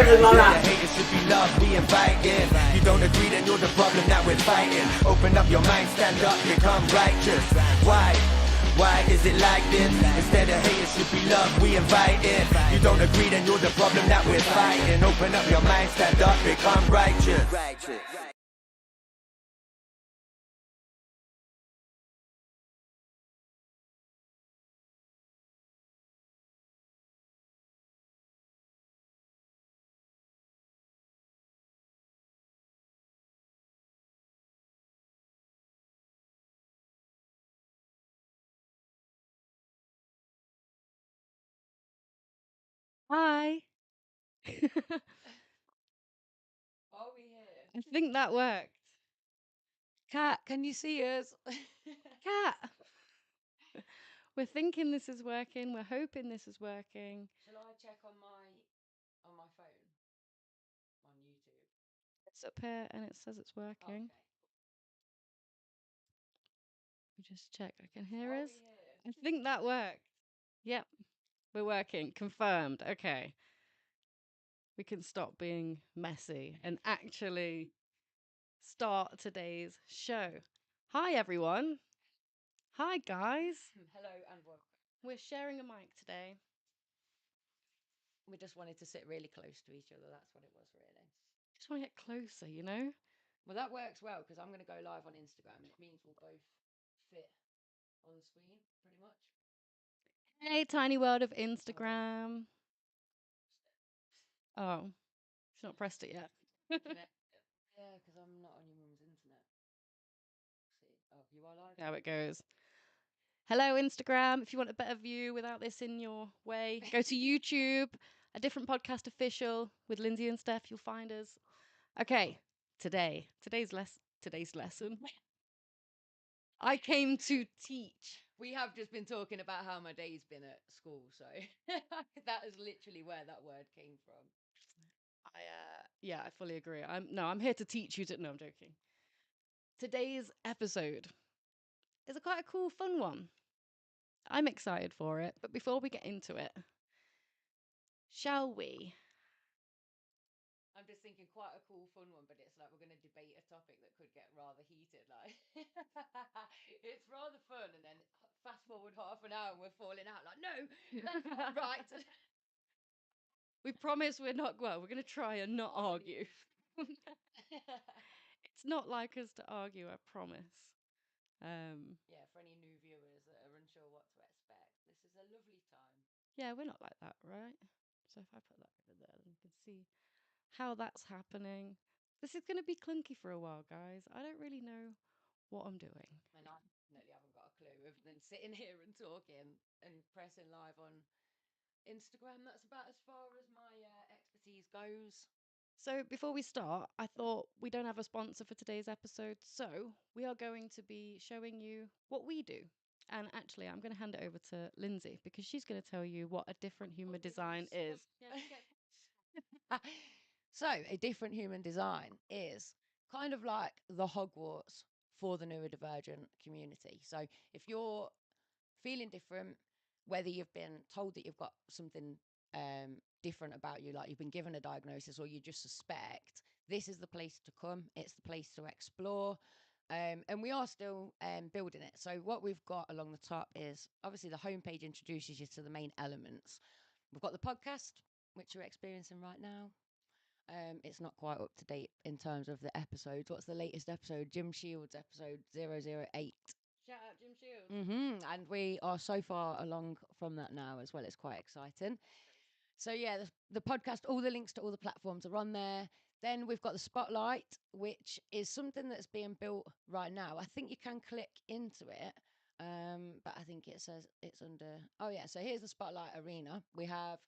The haters should be loved, we invited. You don't agree, then you're the problem that we're fighting. Open up your mind, stand up, become righteous. Why? Why is it like this? Instead of haters should be loved, we invited. You don't agree, then you're the problem that we're fighting. Open up your mind, stand up, become righteous. Hi. Are we here? I think that worked. Cat, can you see us? Cat. We're thinking this is working. We're hoping this is working. Shall I check on my phone on YouTube? It's up here and it says it's working. Okay. We just check. I can hear Are us. we here? I think that worked. Yep. We're working. Confirmed. Okay. We can stop being messy and actually start today's show. Hi, everyone. Hi, guys. Hello and welcome. We're sharing a mic today. We just wanted to sit really close to each other. That's what it was, really. Just want to get closer, you know? Well, that works well because I'm going to go live on Instagram and it means we'll both fit on the screen pretty much. Hey, tiny world of Instagram. Oh, she's not pressed it yet. Yeah, because I'm not on your mum's internet. See, oh, you are live. How it goes. Hello, Instagram. If you want a better view without this in your way, go to YouTube, a different podcast official with Lindsay and Steph. You'll find us. Okay, today's lesson. I came to teach. We have just been talking about how my day's been at school, so that is literally where that word came from. Yeah, I fully agree. I'm here to teach you to. No, I'm joking. Today's episode is quite a cool, fun one. I'm excited for it, but before we get into it, shall we? I'm just thinking quite a cool, fun one, but it's like we're going to debate a topic that could get rather heated. Like, it's rather fun, and then fast forward half an hour and we're falling out. Like, no, that's not right. We promise we're not. Well, we're going to try and not argue. It's not like us to argue, I promise. Yeah, for any new viewers that are unsure what to expect, this is a lovely time. Yeah, we're not like that, right? So if I put that over there, then you can see how that's happening. This is going to be clunky for a while, guys. I don't really know what I'm doing. And I definitely haven't got a clue other than sitting here and talking and pressing live on Instagram. That's about as far as my expertise goes. So before we start, I thought we don't have a sponsor for today's episode, so we are going to be showing you what we do. And actually, I'm going to hand it over to Lindsay because she's going to tell you what a different human design is. So, a different human design is kind of like the Hogwarts for the neurodivergent community. So, if you're feeling different, whether you've been told that you've got something different about you, like you've been given a diagnosis or you just suspect, this is the place to come. It's the place to explore. And we are still building it. So, what we've got along the top is obviously the homepage introduces you to the main elements. We've got the podcast, which you're experiencing right now. It's not quite up to date in terms of the episodes. What's the latest episode? Jim Shields episode 008. Shout out Jim Shields. And we are so far along from that now as well. It's quite exciting. So, yeah, the podcast, all the links to all the platforms are on there. Then we've got the Spotlight, which is something that's being built right now. I think you can click into it, but I think it says it's under. Oh, yeah. So here's the Spotlight Arena. We have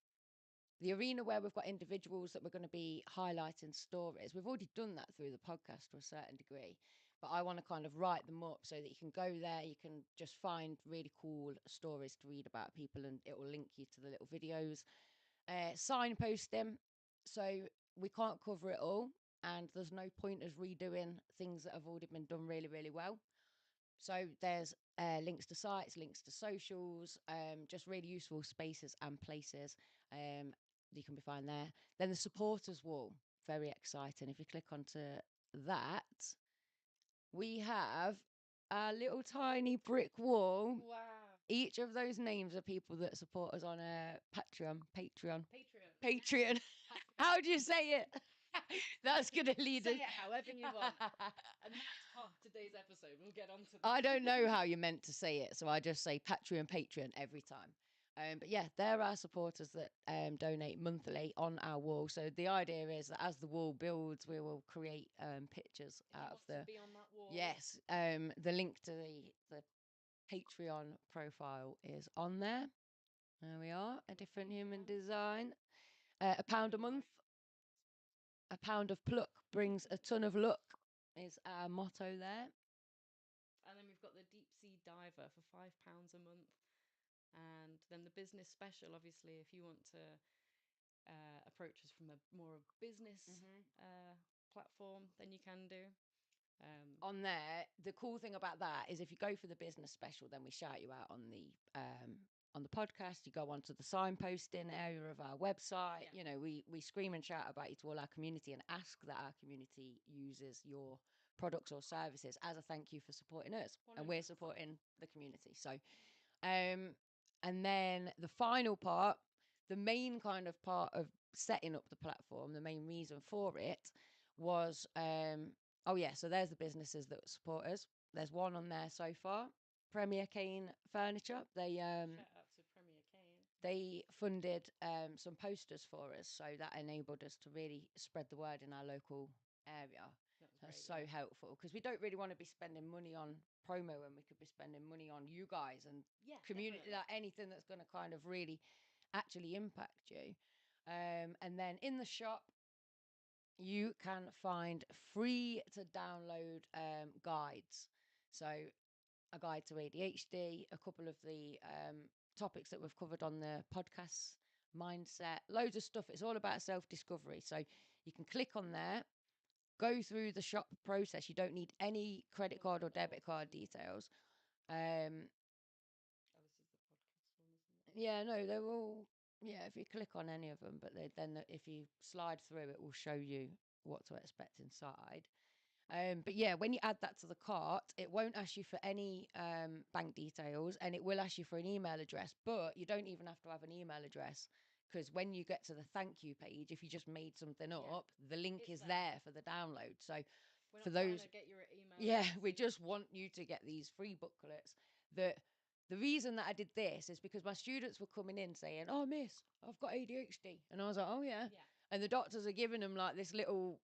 the arena where we've got individuals that we're going to be highlighting stories. We've already done that through the podcast to a certain degree, but I want to kind of write them up so that you can go there, you can just find really cool stories to read about people, and it will link you to the little videos. Signpost them, so we can't cover it all, and there's no point as redoing things that have already been done really, really well. So there's links to sites, links to socials, just really useful spaces and places. you can be found there. Then the supporters wall, very exciting. If you click onto that, we have a little tiny brick wall. Wow. Each of those names are people that support us on Patreon. Patreon. How do you say it? That's gonna lead Say us. it however you want. And that's today's episode. We'll get on to that. I don't know how you're meant to say it, so I just say Patreon every time. But yeah, there are supporters that donate monthly on our wall. So the idea is that as the wall builds, we will create pictures If you out of want the. to be on that wall. Yes, the link to the Patreon profile is on there. There we are, a different human design. £1 a month. A pound of pluck brings a ton of luck is our motto there. And then we've got the deep sea diver for £5 a month. And then the business special, obviously, if you want to approach us from a more of business platform, then you can do. On there, the cool thing about that is if you go for the business special, then we shout you out on the podcast. You go onto the signposting area of our website. Yeah. You know, we scream and shout about you to all our community and ask that our community uses your products or services as a thank you for supporting us, and we're 100%. supporting the community. So, and then the final part, the main kind of part of setting up the platform, the main reason for it was oh yeah, so there's the businesses that support us. There's one on there so far, Premier Kane Furniture. They Shout out to Premier Kane. they funded some posters for us, so that enabled us to really spread the word in our local area. That's so helpful because we don't really want to be spending money on promo when we could be spending money on you guys and community, like anything that's going to kind of really actually impact you. And then in the shop, you can find free to download guides. So a guide to ADHD, a couple of the topics that we've covered on the podcast, mindset, loads of stuff. It's all about self-discovery. So you can click on there, go through the shop process. You don't need any credit card or debit card details. Oh, this is the podcast one, isn't it? Yeah, no, they're all, yeah, if you click on any of them, but then if you slide through, it will show you what to expect inside. But yeah, when you add that to the cart, it won't ask you for any bank details, and it will ask you for an email address, but you don't even have to have an email address because when you get to the thank you page, if you just made something up, the link is there for the download. So We're for not trying those, to get your email yeah, address we and- just want you to get these free booklets. The reason that I did this is because my students were coming in saying, "Oh, miss, I've got ADHD," and I was like, "Oh yeah," and the doctors are giving them like this little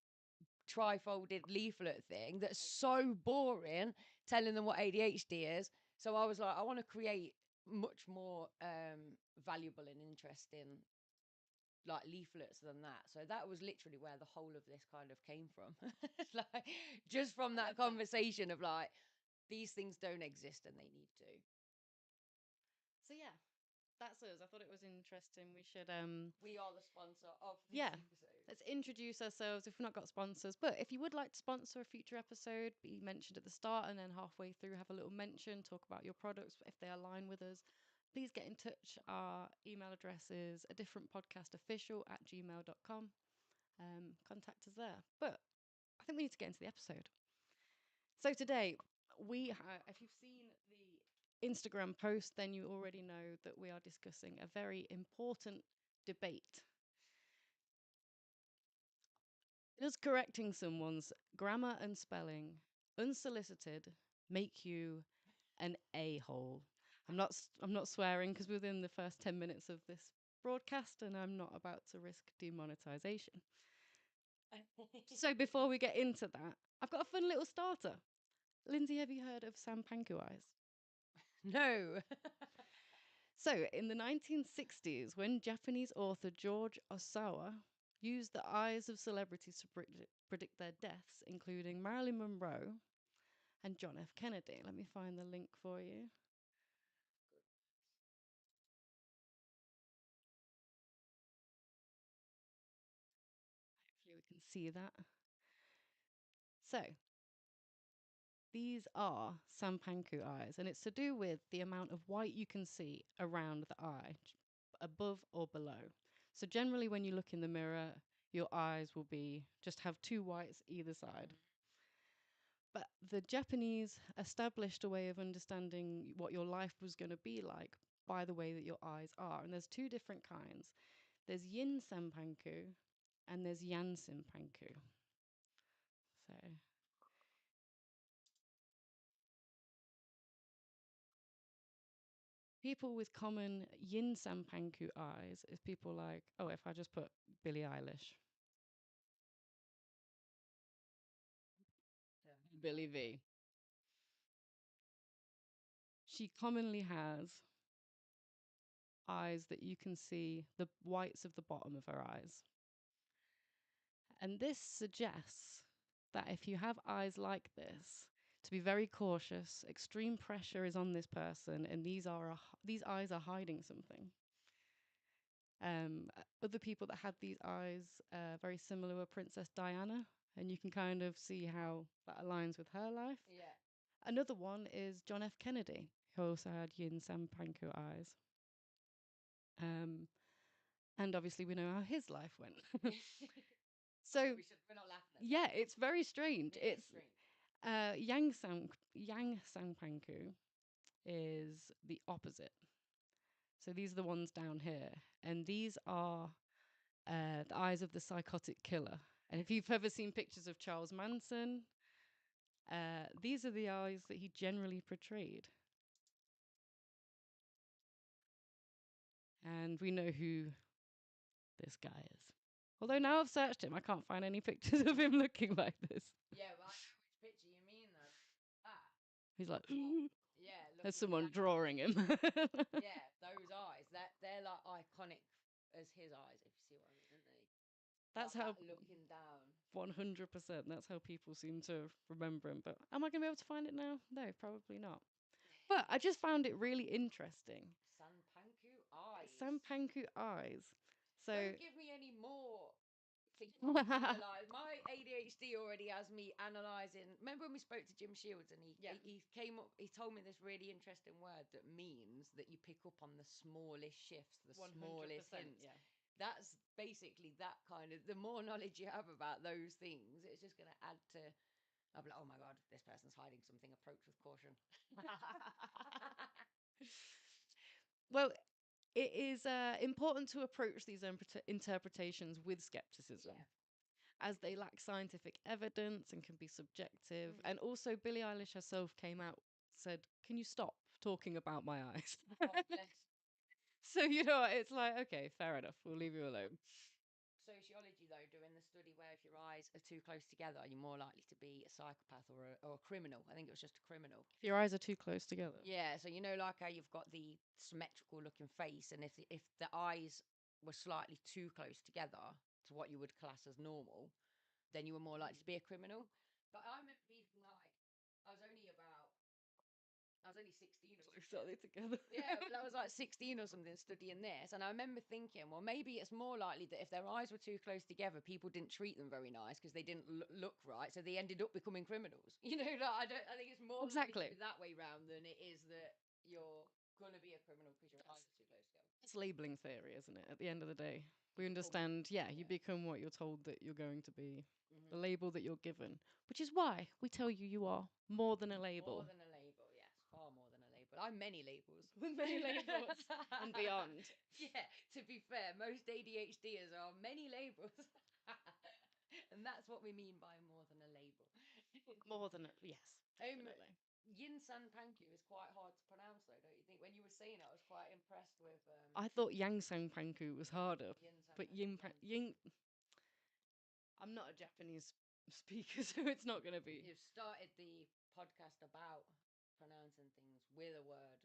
tri-folded leaflet thing that's so boring, telling them what ADHD is. So I was like, I want to create much more valuable and interesting like leaflets than that. So that was literally where the whole of this kind of came from. Like just from that conversation of like these things don't exist and they need to. So yeah, that's us. I thought it was interesting. We should We are the sponsor of this yeah. episode. Let's introduce ourselves if we've not got sponsors. But if you would like to sponsor a future episode, be mentioned at the start and then halfway through have a little mention, talk about your products if they align with us, please get in touch. Our email address is a different podcast official@gmail.com. Contact us there. But I think we need to get into the episode. So today we have, if you've seen the Instagram post, then you already know that we are discussing a very important debate. Does correcting someone's grammar and spelling unsolicited make you an a-hole? I'm not swearing because we're within the first 10 minutes of this broadcast and I'm not about to risk demonetization. So before we get into that, I've got a fun little starter. Lindsay, have you heard of Sam Panku eyes? No. So, in the 1960s, when Japanese author George Osawa used the eyes of celebrities to predict their deaths, including Marilyn Monroe and John F. Kennedy. Let me find the link for you. Hopefully, we can see that. So, these are Sampanku eyes, and it's to do with the amount of white you can see around the eye, above or below. So generally, when you look in the mirror, your eyes will be just have two whites either side. But the Japanese established a way of understanding what your life was going to be like by the way that your eyes are. And there's two different kinds. There's yin sanpanku and there's yang sanpanku. So people with common yin sanpanku eyes is people like, oh, if I just put Billie Eilish, Billy V. She commonly has eyes that you can see the whites of the bottom of her eyes. And this suggests that if you have eyes like this, to be very cautious, extreme pressure is on this person, and these eyes are hiding something. Other people that had these eyes, very similar were Princess Diana, and you can kind of see how that aligns with her life. Yeah. Another one is John F. Kennedy, who also had yin sanpanku eyes. And obviously we know how his life went. So we're not laughing at yeah, it's very strange. that. It is It's strange. Yang Sanpanku is the opposite. So these are the ones down here, and these are the eyes of the psychotic killer. And if you've ever seen pictures of Charles Manson, these are the eyes that he generally portrayed. And we know who this guy is. Although now I've searched him, I can't find any pictures of him looking like this. Yeah, well, I know which picture you mean, though. Ah, He's like, yeah. there's looking someone down. drawing him. Yeah, those eyes. They're like iconic as his eyes, if you see what I mean, aren't they? That's Like how that looking down. 100%. That's how people seem to remember him. But am I going to be able to find it now? No, probably not. But I just found it really interesting. Sanpanku eyes. Sampanku eyes. So Don't give me any more things to analyze. My ADHD already has me analysing. Remember when we spoke to Jim Shields and he came up, he told me this really interesting word that means that you pick up on the smallest shifts, the smallest hints. yeah. That's basically that kind of, the more knowledge you have about those things, it's just going to add to, I'll be like, oh my God, this person's hiding something, approach with caution. Well, it is important to approach these interpretations with skepticism, as they lack scientific evidence and can be subjective. And also, Billie Eilish herself came out, said, "Can you stop talking about my eyes?" Oh, bless. So, you know, it's like, okay, fair enough. We'll leave you alone. Sociology, though, doing the study where if your eyes are too close together, you're more likely to be a psychopath or a criminal. I think it was just a criminal. If your eyes are too close together. Yeah, so you know, like how you've got the symmetrical looking face, and if the eyes were slightly too close together to what you would class as normal, then you were more likely to be a criminal. But I remember being like, I was only 16 or something. Exactly together. Yeah, but I was like 16 or something studying this. And I remember thinking, well, maybe it's more likely that if their eyes were too close together, people didn't treat them very nice because they didn't look right. So they ended up becoming criminals. You know, like, I think it's more Exactly. likely that way round than it is that you're going to be a criminal because your eyes are too close together. It's labeling theory, isn't it? At the end of the day, we understand, you become what you're told that you're going to be, the label that you're given, which is why we tell you you are more than a label. More than a label, yes. Far more than a label. I'm many labels. Many labels and beyond. Yeah, to be fair, most ADHDers are many labels. And that's what we mean by more than a label. More than yes, definitely. Yin San Panku is quite hard to pronounce, though, don't you think? When you were saying it, I was quite impressed with. I thought Yang Sang Panku was harder, but Yin. I'm not a Japanese speaker, so it's not going to be. You've started the podcast about pronouncing things with a word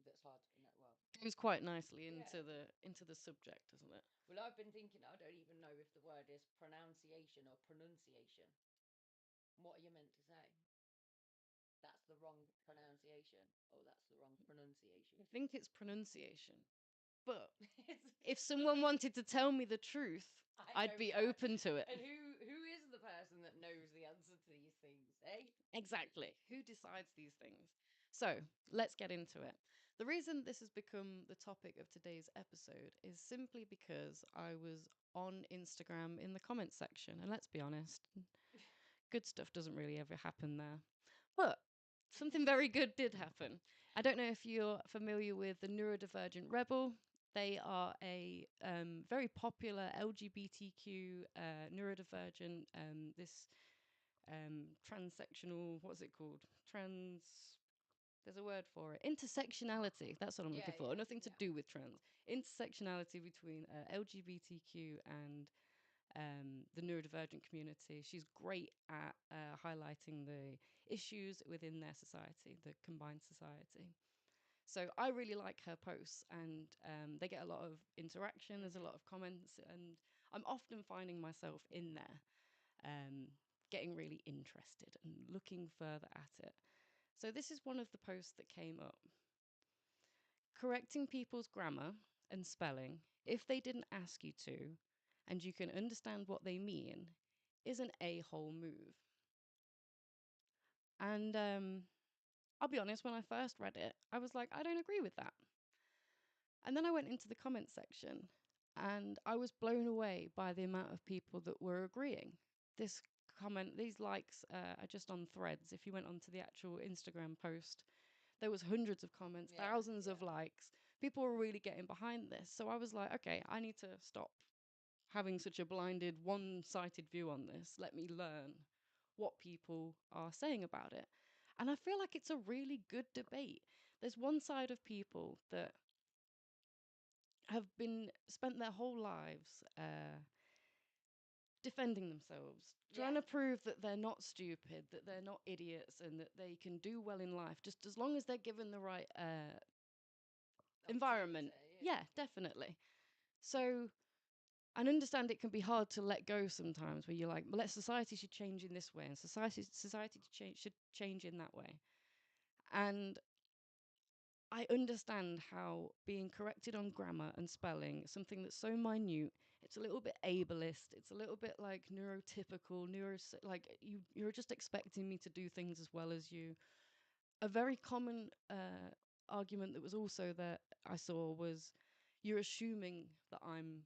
that's hard to pronounce. Well, Goes quite nicely into the subject, doesn't it? well, I've been thinking, I don't even know if the word is pronunciation or pronunciation. What are you meant to say? That's the wrong pronunciation. Oh, that's the wrong pronunciation. I think it's pronunciation. But if someone wanted to tell me the truth, I'd be open to it. And who is the person that knows the answer to these things, eh? Exactly. Who decides these things? So let's get into it. The reason this has become the topic of today's episode is simply because I was on Instagram in the comments section, and let's be honest, good stuff doesn't really ever happen there. But something very good did happen. I don't know if you're familiar with the Neurodivergent Rebel. They are a very popular LGBTQ neurodivergent, this transsectional, what's it called? There's a word for it. Intersectionality. That's what I'm looking for. Nothing to do with trans. Intersectionality between LGBTQ and the neurodivergent community. She's great at highlighting the issues within their society, the combined society. So I really like her posts, and they get a lot of interaction. There's a lot of comments, and I'm often finding myself in there, getting really interested and looking further at it. So this is one of the posts that came up. Correcting people's grammar and spelling if they didn't ask you to, and you can understand what they mean, is an a-hole move. And I'll be honest, when I first read it, I was like, I don't agree with that. And then I went into the comment section and I was blown away by the amount of people that were agreeing. This comment, these likes are just on threads. If you went onto the actual Instagram post, there was hundreds of comments, thousands of likes. People were really getting behind this. So I was like, okay, I need to stop having such a blinded, one-sided view on this. Let me learn what people are saying about it. And I feel like it's a really good debate. There's one side of people that have been spent their whole lives defending themselves, trying to prove that they're not stupid, that they're not idiots, and that they can do well in life, just as long as they're given the right environment. Yeah, definitely. So I understand it can be hard to let go sometimes, where you're like, well, society should change in this way, and society should change in that way. And I understand how being corrected on grammar and spelling, something that's so minute, it's a little bit ableist, it's a little bit like neurotypical, like you're just expecting me to do things as well as you. A very common argument that was also that I saw was, you're assuming that I'm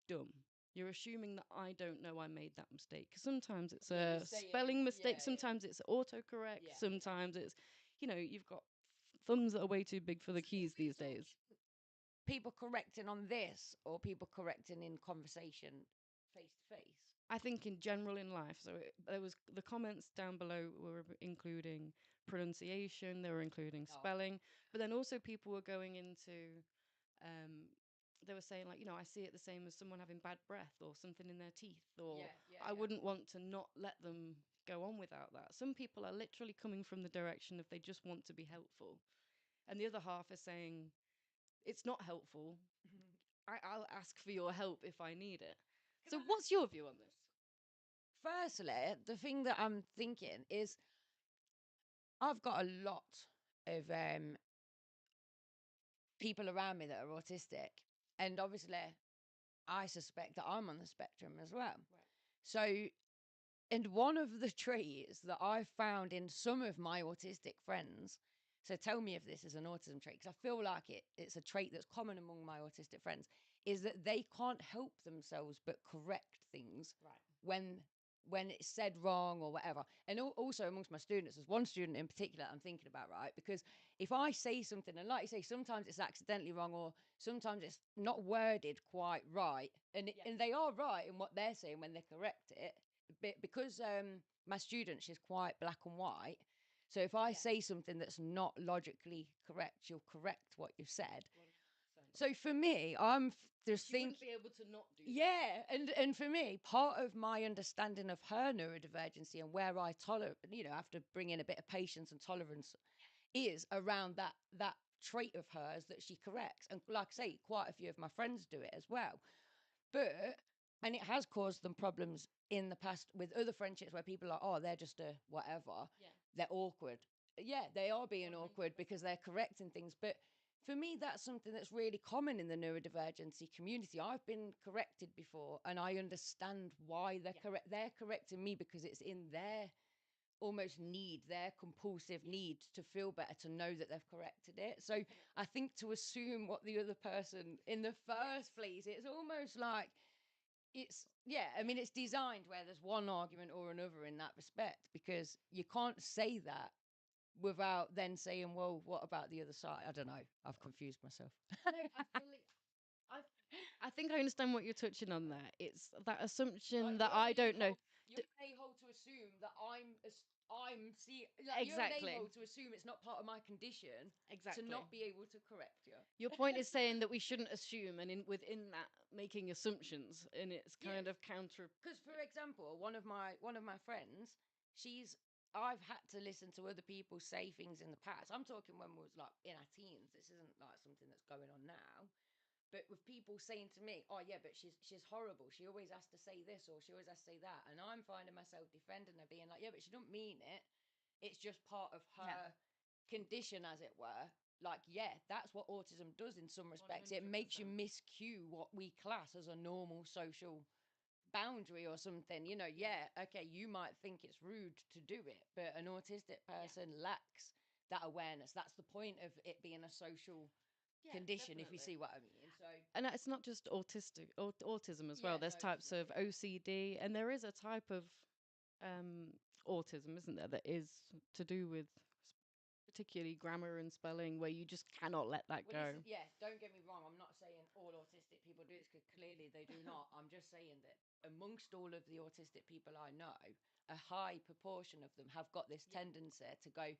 dumb. You're assuming that I don't know I made that mistake. 'Cause sometimes it's a spelling mistake, sometimes it's autocorrect, sometimes it's, you've got thumbs that are way too big for the keys these days. People correcting on this or people correcting in conversation face to face? I think in general in life. So there was the comments down below were including pronunciation, they were including spelling, but then also people were going into they were saying, like, I see it the same as someone having bad breath or something in their teeth, or I wouldn't want to not let them go on without that. Some people are literally coming from the direction of they just want to be helpful, and the other half are saying it's not helpful. I'll ask for your help if I need it. So what's your view on this? Firstly, the thing that I'm thinking is I've got a lot of people around me that are autistic, and obviously I suspect that I'm on the spectrum as well. So, and one of the traits that I've found in some of my autistic friends, so tell me if this is an autism trait, because I feel like it's a trait that's common among my autistic friends, is that they can't help themselves but correct things when it's said wrong or whatever. And also amongst my students, there's one student in particular I'm thinking about, right? Because if I say something, and like you say, sometimes it's accidentally wrong or sometimes it's not worded quite right, and and they are right in what they're saying when they correct it, because my student, she's quite black and white. So if I say something that's not logically correct, you'll correct what you've said. 100%. So for me, I'm just thinking, be able to not do and for me, part of my understanding of her neurodivergency and where I tolerate, have to bring in a bit of patience and tolerance, is around that trait of hers that she corrects. And like I say, quite a few of my friends do it as well. And it has caused them problems in the past with other friendships where people are like, oh, they're just a whatever. Yeah. They're awkward. Yeah, they are being awkward because they're correcting things. But for me, that's something that's really common in the neurodivergency community. I've been corrected before and I understand why they're correcting me, because it's in their almost need, their compulsive need to feel better, to know that they've corrected it. So I think to assume what the other person in the first place, it's almost like I mean, it's designed where there's one argument or another in that respect, because you can't say that without then saying, well, what about the other side? I don't know. I've confused myself. I think I understand what you're touching on there. It's that assumption Like, that I don't know. You're an a-hole to assume that like, you're an Exactly. a-hole to assume it's not part of my condition Exactly. to not be able to correct you. Your point is saying that we shouldn't assume, and within that, making assumptions, and it's kind of counter. Because, for example, one of my friends, I've had to listen to other people say things in the past. I'm talking when we was like in our teens. This isn't like something that's going on now. But with people saying to me, "Oh yeah, but she's horrible. She always has to say this or she always has to say that," and I'm finding myself defending her, being like, "Yeah, but she don't mean it. It's just part of her condition, as it were." Like, yeah, that's what autism does in some respects. 100%. It makes you miscue what we class as a normal social boundary or something. You know, okay, you might think it's rude to do it, but an autistic person lacks that awareness. That's the point of it being a social condition, definitely. If you see what I mean. So, and it's not just autism as well. There's types of OCD, and there is a type of autism, isn't there, that is to do with particularly grammar and spelling, where you just cannot let that go. Don't get me wrong. I'm not saying all autistic people do this, because clearly they do not. I'm just saying that amongst all of the autistic people I know, a high proportion of them have got this tendency to go,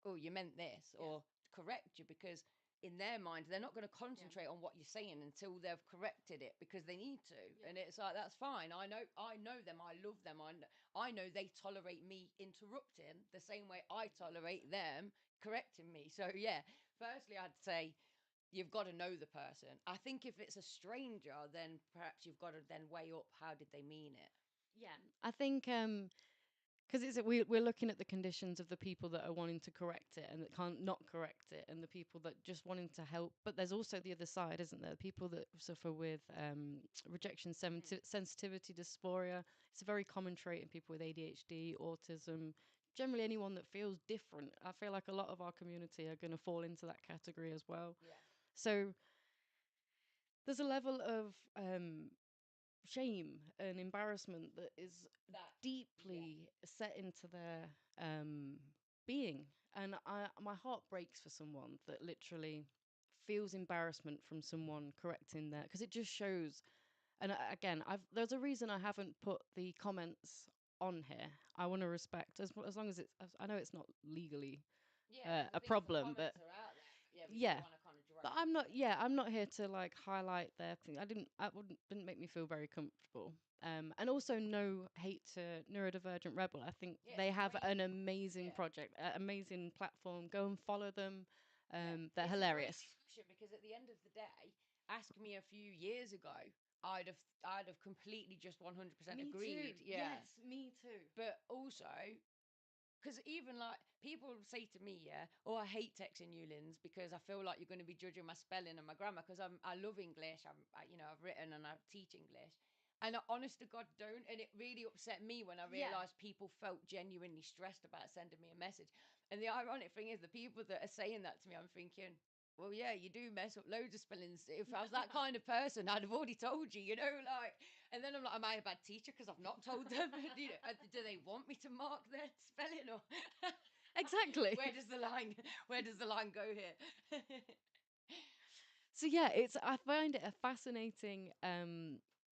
"Oh, you meant this," or correct you, because in their mind they're not going to concentrate on what you're saying until they've corrected it, because they need to. And it's like, that's fine. I know them. I love them. I know they tolerate me interrupting the same way I tolerate them correcting me. So firstly, I'd say you've got to know the person. I think if it's a stranger, then perhaps you've got to then weigh up, how did they mean it? I think because we're looking at the conditions of the people that are wanting to correct it and that can't not correct it, and the people that just wanting to help. But there's also the other side, isn't there? The people that suffer with rejection sensitivity dysphoria. It's a very common trait in people with ADHD, autism, generally anyone that feels different. I feel like a lot of our community are going to fall into that category as well. So there's a level of shame and embarrassment that is deeply set into their being, and my heart breaks for someone that literally feels embarrassment from someone correcting that, because it just shows. And again, there's a reason I haven't put the comments on here. I want to respect, as long as I know it's not legally a problem, but but I'm not. Yeah, I'm not here to like highlight their thing. Didn't make me feel very comfortable. And also, no hate to Neurodivergent Rebel. I think they have an amazing project, amazing platform. Go and follow them. They're hilarious. Because at the end of the day, ask me a few years ago, I'd have completely just 100% agreed. Too. Yes, me too. But also, because even like people say to me, "Oh, I hate texting you, Linz, because I feel like you're going to be judging my spelling and my grammar, because I love English. I've written and I teach English." And I, honest to God, don't. And it really upset me when I realised people felt genuinely stressed about sending me a message. And the ironic thing is, the people that are saying that to me, I'm thinking, well, yeah, you do mess up loads of spellings. If I was that kind of person, I'd have already told you, like. And then I'm like, am I a bad teacher because I've not told them? Do they want me to mark their spelling, or exactly? Where does the line go here? So I find it a fascinating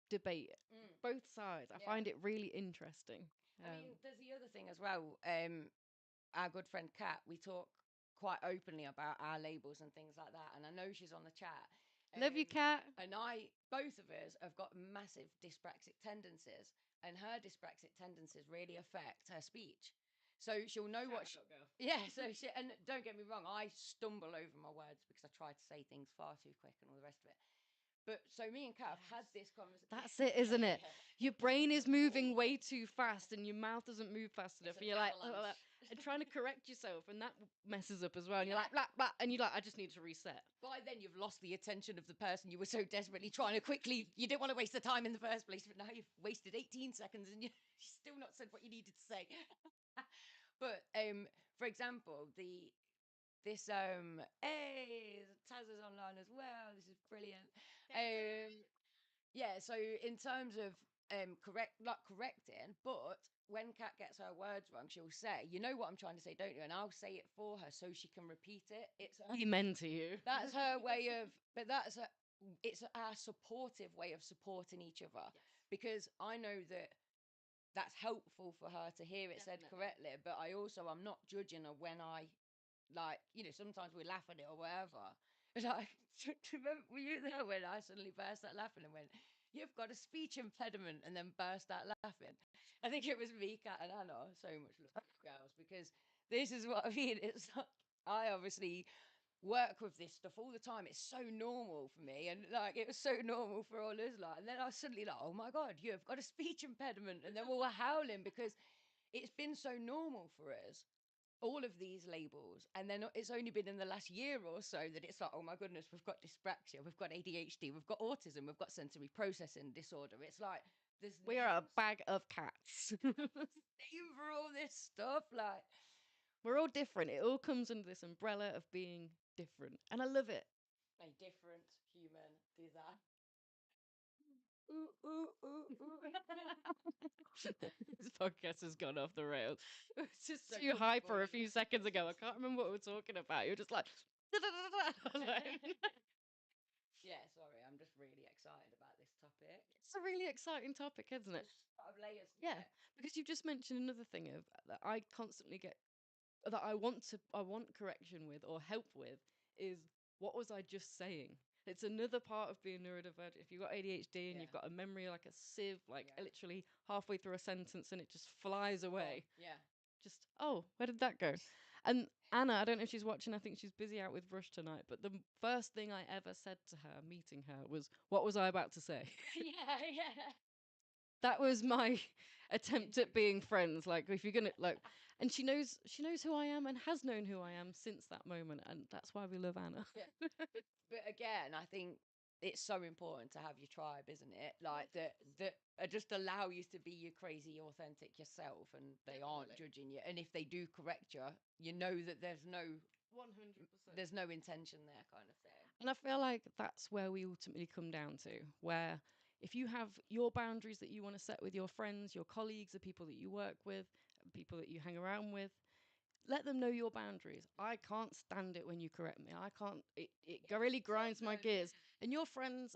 debate, both sides. I find it really interesting. I mean, there's the other thing as well. Our good friend Kat, we talk quite openly about our labels and things like that, and I know she's on the chat. Love you, Kat. And both of us have got massive dyspraxic tendencies, and her dyspraxic tendencies really affect her speech. So she'll know what she... Yeah, so and don't get me wrong, I stumble over my words because I try to say things far too quick and all the rest of it. But so me and Kat have had this conversation. That's it, isn't it? Your brain is moving way too fast and your mouth doesn't move fast enough. And you're like, and trying to correct yourself, and that messes up as well. And you're like, blah, blah, and you're like, I just need to reset. By then you've lost the attention of the person you were so desperately trying to quickly... You didn't want to waste the time in the first place, but now you've wasted 18 seconds and you've still not said what you needed to say. But for example, this hey, Taz is online as well. This is brilliant. Yeah, so in terms of correcting, but when Kat gets her words wrong, she'll say, "You know what I'm trying to say, don't you?" And I'll say it for her so she can repeat it. Amen to you. That's her way of, but it's our supportive way of supporting each other, because I know that that's helpful for her to hear it said correctly. But I'm not judging her when I, like, sometimes we laugh at it or whatever. Like, were you there when I suddenly burst out laughing and went, "You've got a speech impediment," and then burst out laughing? I think it was me, Kat, and Anna. So much love, girls, because this is what I mean. It's like, I obviously work with this stuff all the time. It's so normal for me, and like, it was so normal for all us. Like, and then I was suddenly like, "Oh my god, you've got a speech impediment," and then we were howling because it's been so normal for us, all of these labels. And then it's only been in the last year or so that it's like, "Oh my goodness, we've got dyspraxia, we've got ADHD, we've got autism, we've got sensory processing disorder." It's like, We are a bag of cats. name for all this stuff. Like, We're all different. It all comes under this umbrella of being different. And I love it. a different human design. Ooh, ooh, ooh, ooh. This podcast has gone off the rails. It's just So too hyper a comfortable. few seconds ago. I can't remember what we were talking about. You're just like, Yeah, sorry, I'm just really excited about this topic. it's a really exciting topic, isn't it? A lot of layers. Yeah, because you've just mentioned another thing of that I constantly get, that I want correction with or help with, is what was I just saying? It's another part of being neurodivergent. If you've got ADHD and you've got a memory like a sieve, like literally halfway through a sentence and it just flies away. Yeah. Just, oh, where did that go? And Anna, I don't know if she's watching, I think she's busy out with Rush tonight, but the first thing I ever said to her meeting her was, "What was I about to say?" Yeah. That was my attempt at being friends. Like, if you're gonna like, and she knows who I am and has known who I am since that moment, and that's why we love Anna. But again, I think it's so important to have your tribe, isn't it? Like, that just allow you to be your crazy, authentic yourself, and they aren't judging you. And if they do correct you, you know that there's no 100%. there's no intention there, kind of thing. And I feel like that's where we ultimately come down to, where if you have your boundaries that you want to set with your friends, your colleagues, the people that you work with, people that you hang around with, let them know your boundaries. I can't stand it when you correct me. I can't, it really grinds my gears. And your friends,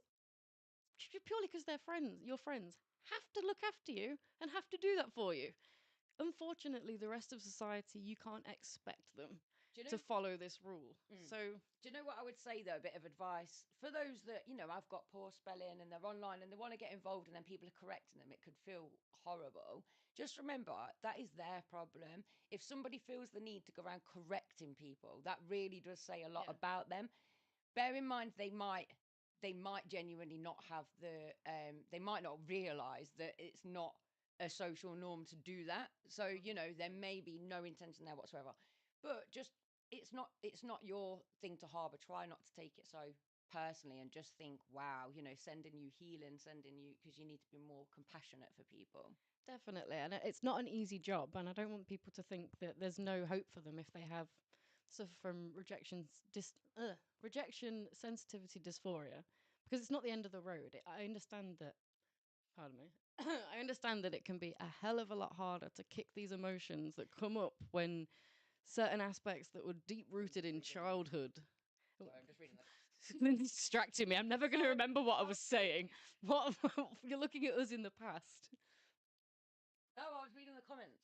purely because they're friends, your friends have to look after you and have to do that for you. Unfortunately, the rest of society, you can't expect them to follow this rule. So, do you know what I would say, though? A bit of advice for those that, I've got poor spelling and they're online and they want to get involved and then people are correcting them. It could feel horrible. Just remember, that is their problem. If somebody feels the need to go around correcting people, that really does say a lot about them. Bear in mind, they might genuinely not have they might not realize that it's not a social norm to do that. So, there may be no intention there whatsoever. But just, it's not your thing to harbor. Try not to take it so personally and just think, wow, sending you healing, because you need to be more compassionate for people. definitely. And it's not an easy job. And I don't want people to think that there's no hope for them if they suffer from rejection sensitivity dysphoria, because it's not the end of the road. I understand that, pardon me, I understand that it can be a hell of a lot harder to kick these emotions that come up when certain aspects that were deep rooted in childhood. Sorry, I'm just reading that. Lindsay's distracting me. I'm never going to remember what I was saying. What you're looking at us in the past. Oh, I was reading the comments.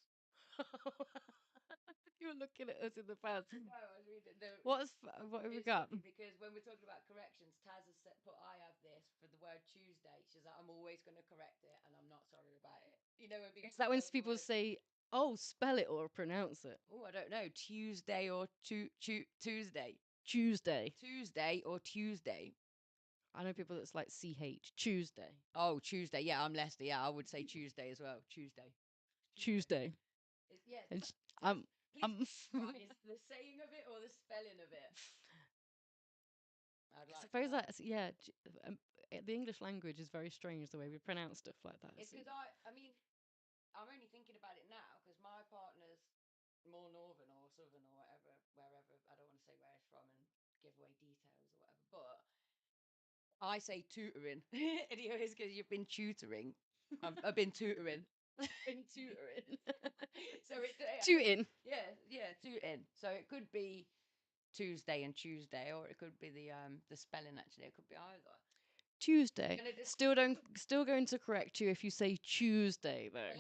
You were looking at us in the past. No, I was reading what have we got? Because when we're talking about corrections, Taz has I have this for the word Tuesday. She's like, "I'm always going to correct it, and I'm not sorry about it." Is that when people say, "Oh, spell it or pronounce it"? Oh, I don't know. Tuesday or Tuesday. Tuesday or Tuesday. I know people that's like CH. Tuesday. Oh, Tuesday. Yeah, I'm Leicester. Yeah, I would say Tuesday as well. Tuesday. Yeah. I'm. Is the saying of it or the spelling of it? I suppose that's the English language is very strange the way we pronounce stuff like that. It's because I'm only thinking about it now because my partner's southern or whatever, wherever. I don't want to say where it's from and give away details or whatever. But I say tutoring. Anyways, because you've been tutoring. I've been tutoring. Been tutoring. So Tooting. yeah, tooting. So it could be Tuesday and Tuesday, or it could be the spelling. Actually, it could be either. Tuesday. Gonna just- Still going to correct you if you say Tuesday though.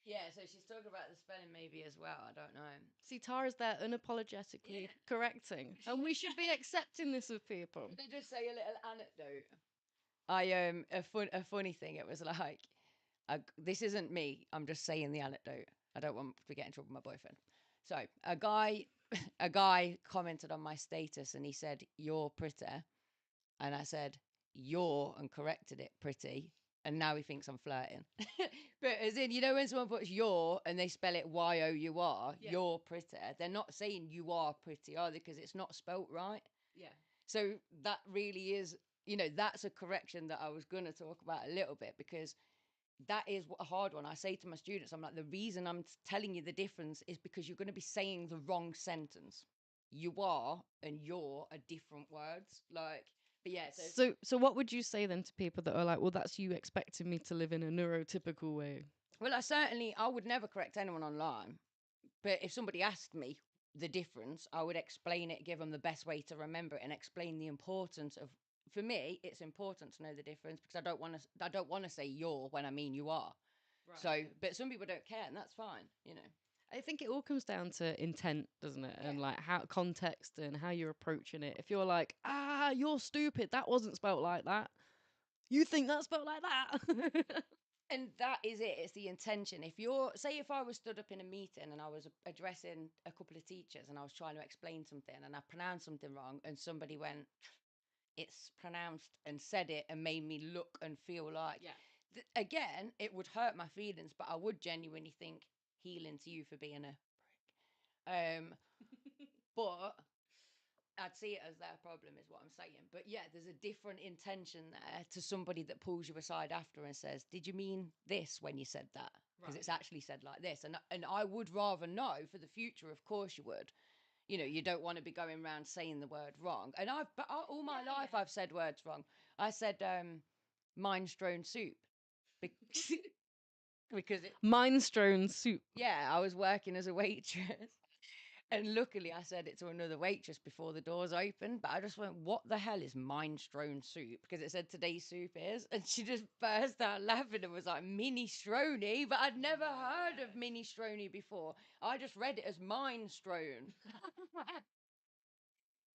Yeah, so she's talking about the spelling maybe as well. I don't know. See, Tara's there unapologetically Yeah. correcting, and we should be accepting this of people. Can I just say a little anecdote? A funny thing. It was like, this isn't me. I'm just saying the anecdote. I don't want to get in trouble with my boyfriend. So a guy commented on my status and he said, "You're pretty," and I said, "You're," and corrected it, pretty. And now he thinks I'm flirting. But as in, when someone puts "your" and they spell it Y-O-U-R, Yeah. you're pretty. They're not saying you are pretty, are they? Because it's not spelt right. Yeah. So that really is, that's a correction that I was going to talk about a little bit, because that is a hard one. I say to my students, I'm like, the reason I'm telling you the difference is because you're going to be saying the wrong sentence. You are and you're are different words. Like, but yeah. So what would you say then to people that are like, well, that's you expecting me to live in a neurotypical way? Well, I would never correct anyone online. But if somebody asked me the difference, I would explain it, give them the best way to remember it, and explain the importance of. For me, it's important to know the difference, because I don't want to say "you're" when I mean "you are." Right. So, but some people don't care, and that's fine. I think it all comes down to intent, doesn't it? And Yeah. like how context and how you're approaching it. If you're like, you're stupid, that wasn't spelt like that. You think that's spelt like that. And that is it. It's the intention. If I was stood up in a meeting and I was addressing a couple of teachers and I was trying to explain something and I pronounced something wrong and somebody went, "It's pronounced," and said it and made me look and feel like, again, it would hurt my feelings, but I would genuinely think, healing to you for being a prick. But I'd see it as their problem, is what I'm saying. But yeah, there's a different intention there to somebody that pulls you aside after and says, "Did you mean this when you said that? Because it's actually said like this." And I would rather know for the future. Of course, you would. You don't want to be going around saying the word wrong. And all my life I've said words wrong. I said minestrone soup because Minestrone soup. yeah, I was working as a waitress. And luckily, I said it to another waitress before the doors opened. But I just went, "What the hell is minestrone soup?" Because it said today's soup is. And she just burst out laughing and was like, "Minestrone?" But I'd never heard of minestrone before. I just read it as minestrone.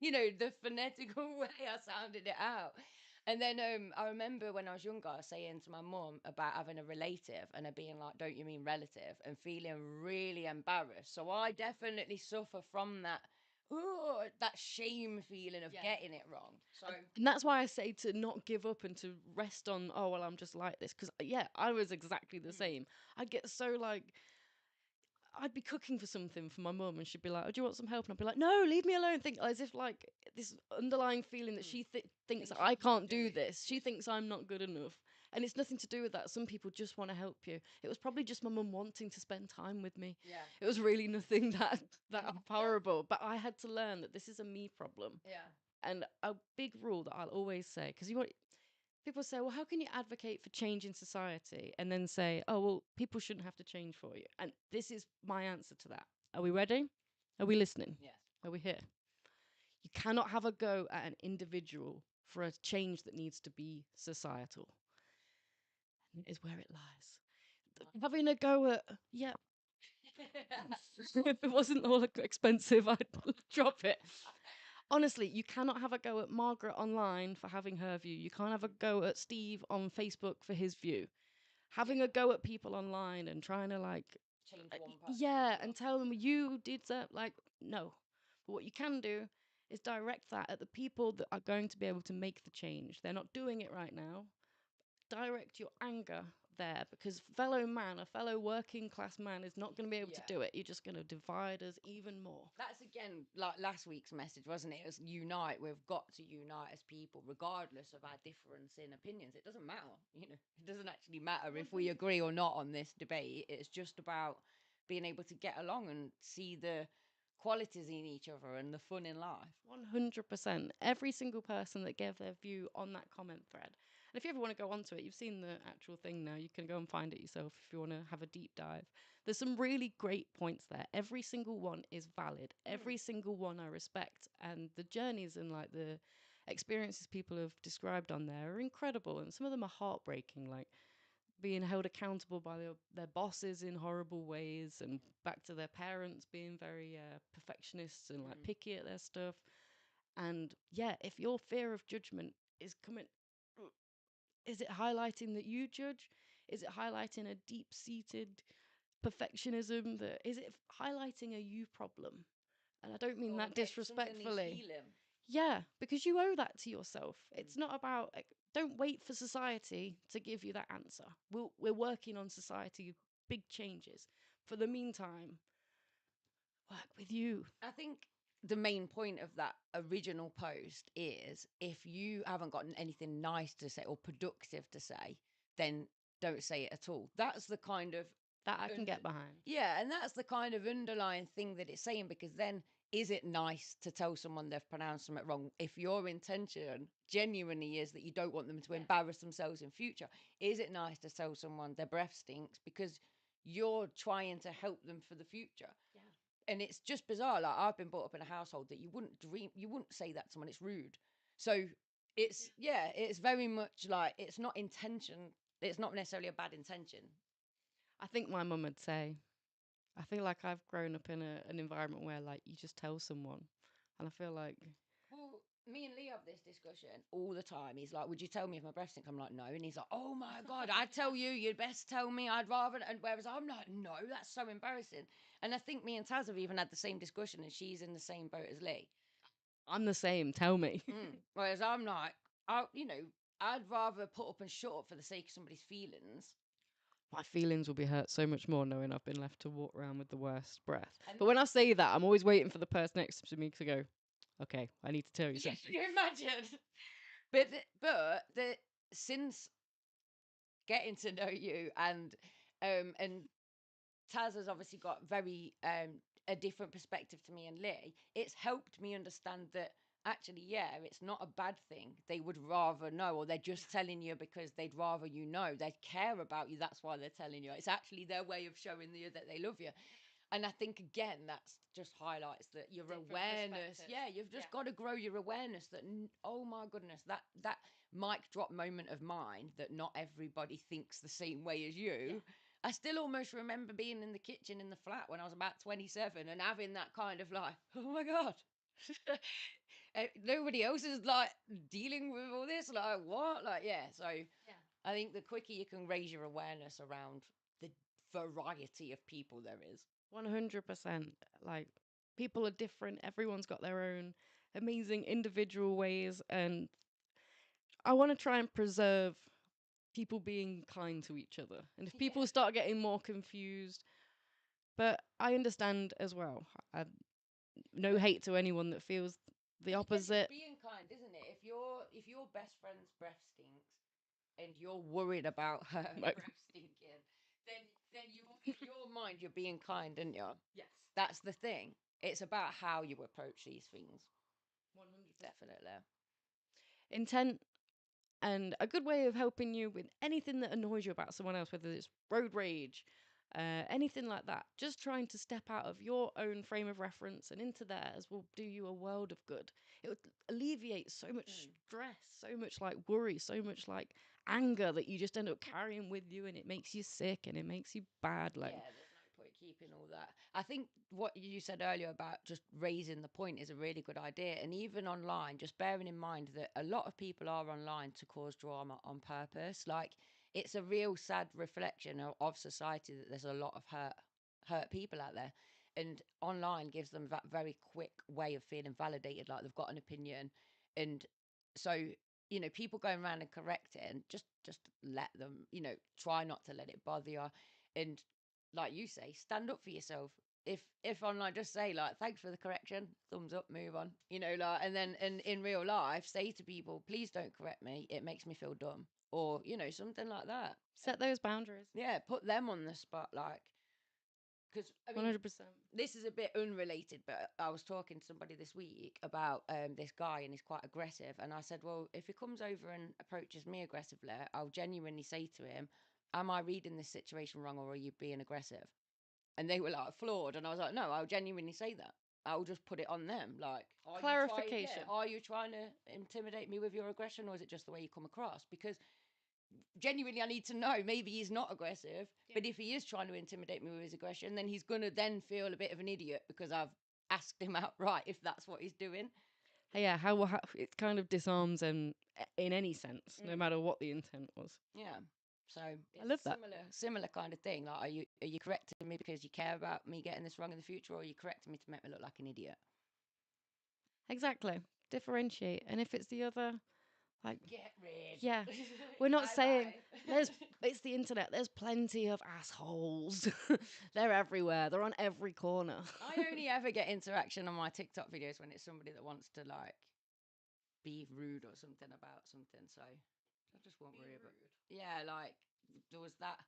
The phonetical way I sounded it out. And then I remember when I was younger, saying to my mum about having a relative and her being like, "Don't you mean relative?" and feeling really embarrassed. So I definitely suffer from that, that shame feeling of getting it wrong. So And that's why I say to not give up and to rest on, oh, well, I'm just like this. Because, yeah, I was exactly the same. I'd get so like, I'd be cooking for something for my mum and she'd be like, "Oh, do you want some help?" And I'd be like, "No, leave me alone." Think as if like this underlying feeling that she thinks that I can't do this. She thinks I'm not good enough. And it's nothing to do with that. Some people just want to help you. It was probably just my mum wanting to spend time with me. yeah, It was really nothing that horrible. But I had to learn that this is a me problem. yeah, And a big rule that I'll always say, because people say, well, how can you advocate for change in society? And then say, oh, well, people shouldn't have to change for you. And this is my answer to that. Are we ready? Are we listening? yes, Are we here? You cannot have a go at an individual for a change that needs to be societal. And it is where it lies. Having a go at, yeah. If it wasn't all expensive, I'd drop it. Honestly, you cannot have a go at Margaret online for having her view. You can't have a go at Steve on Facebook for his view. Having a go at people online and trying to like, change one person. yeah, and tell them you did that. Like, no. But what you can do is direct that at the people that are going to be able to make the change. They're not doing it right now. Direct your anger there, because a fellow working class man is not going to be able to do it. You're just going to divide us even more. That's again like last week's message, wasn't it? It was unite. We've got to unite as people, regardless of our difference in opinions. It doesn't matter, It doesn't actually matter if we agree or not on this debate. It's just about being able to get along and see the qualities in each other and the fun in life. 100%. Every single person that gave their view on that comment thread. And if you ever want to go onto it, you've seen the actual thing now. You can go and find it yourself if you want to have a deep dive. There's some really great points there. Every single one is valid. Every single one I respect. And the journeys and like the experiences people have described on there are incredible. And some of them are heartbreaking, like being held accountable by their bosses in horrible ways, and back to their parents being very perfectionists and like picky at their stuff. And yeah, if your fear of judgment is coming, is it highlighting that you judge? Is it highlighting a deep seated perfectionism? That is it highlighting a you problem? And I don't mean that disrespectfully. Yeah, because you owe that to yourself. It's not about, don't wait for society to give you that answer. We're working on society, big changes. For the meantime, work with you. I think the main point of that original post is if you haven't got anything nice to say or productive to say, then don't say it at all. That's the kind of That I can get behind. yeah, and that's the kind of underlying thing that it's saying, because then is it nice to tell someone they've pronounced something wrong if your intention genuinely is that you don't want them to embarrass themselves in future? Is it nice to tell someone their breath stinks because you're trying to help them for the future? Yeah. And it's just bizarre. Like, I've been brought up in a household that you wouldn't say that to someone. It's rude. So it's it's very much like it's not intention. It's not necessarily a bad intention. I think my mum would say, I feel like I've grown up in an environment where like you just tell someone. And I feel like, Well, me and Lee have this discussion all the time. He's like, "Would you tell me if my breath stinks?" I'm like, "No." And he's like, "Oh my God, I'd tell you. You'd best tell me. I'd rather." And whereas I'm like, "No, that's so embarrassing." And I think me and Taz have even had the same discussion, and she's in the same boat as Lee. I'm the same, tell me. Whereas I'm like, I'd rather put up and shut up for the sake of somebody's feelings. My feelings will be hurt so much more knowing I've been left to walk around with the worst breath. But when I say that, I'm always waiting for the person next to me to go, okay, I need to tell you something. Can you imagine? But since getting to know you and Taz has obviously got very a different perspective to me and Lee, it's helped me understand that actually, yeah, it's not a bad thing. They would rather know, or they're just telling you because they'd rather you know. They care about you. That's why they're telling you. It's actually their way of showing you that they love you. And I think, again, that's just highlights that your awareness. Yeah, you've just got to grow your awareness that, oh my goodness, that mic drop moment of mine, that not everybody thinks the same way as you. Yeah. I still almost remember being in the kitchen in the flat when I was about 27 and having that kind of like, oh my God. Nobody else is like dealing with all this. Like, what? Like, yeah. So I think the quicker you can raise your awareness around the variety of people there is. 100%. Like, people are different. Everyone's got their own amazing individual ways. And I want to try and preserve people being kind to each other. And if people start getting more confused, but I understand as well. No hate to anyone that feels the opposite. It's being kind, isn't it? If your best friend's breath stinks and you're worried about her breath stinking, then in your mind you're being kind, aren't you? Yes. That's the thing. It's about how you approach these things. 100%. Definitely. Intent and a good way of helping you with anything that annoys you about someone else, whether it's road rage, anything like that. Just trying to step out of your own frame of reference and into theirs will do you a world of good. It would alleviate so much stress, so much like worry, so much like anger that you just end up carrying with you, and it makes you sick and it makes you bad. Like, yeah, there's no point keeping all that. I think what you said earlier about just raising the point is a really good idea. And even online, just bearing in mind that a lot of people are online to cause drama on purpose. Like, it's a real sad reflection of society that there's a lot of hurt people out there, and online gives them that very quick way of feeling validated, like they've got an opinion. And so, people going around and correcting, just let them, try not to let it bother you. And like you say, stand up for yourself. If online, just say like, thanks for the correction, thumbs up, move on, like. And then in real life, say to people, please don't correct me, it makes me feel dumb, or something like that. set those boundaries. Yeah, put them on the spot. Like, because I mean, 100%. this is a bit unrelated, but I was talking to somebody this week about this guy, and he's quite aggressive. And I said, well, if he comes over and approaches me aggressively, I'll genuinely say to him, am I reading this situation wrong, or are you being aggressive? And they were like floored, and I was like, no, I'll genuinely say that. I'll just put it on them. Like, Clarification. are you trying to intimidate me with your aggression, or is it just the way you come across? Because genuinely, I need to know. Maybe he's not aggressive, but if he is trying to intimidate me with his aggression, then he's gonna then feel a bit of an idiot because I've asked him outright if that's what he's doing. Yeah, how it kind of disarms him in any sense, no matter what the intent was. Yeah. So I love that. Similar kind of thing. Like, are you correcting me because you care about me getting this wrong in the future, or are you correcting me to make me look like an idiot? Exactly. Differentiate. And if it's the other, like, Get rid. yeah, we're not saying Bye-bye. it's the internet. There's plenty of assholes. They're everywhere. They're on every corner. I only ever get interaction on my TikTok videos when it's somebody that wants to like be rude or something about something. So I just won't worry about it. Yeah, like there was that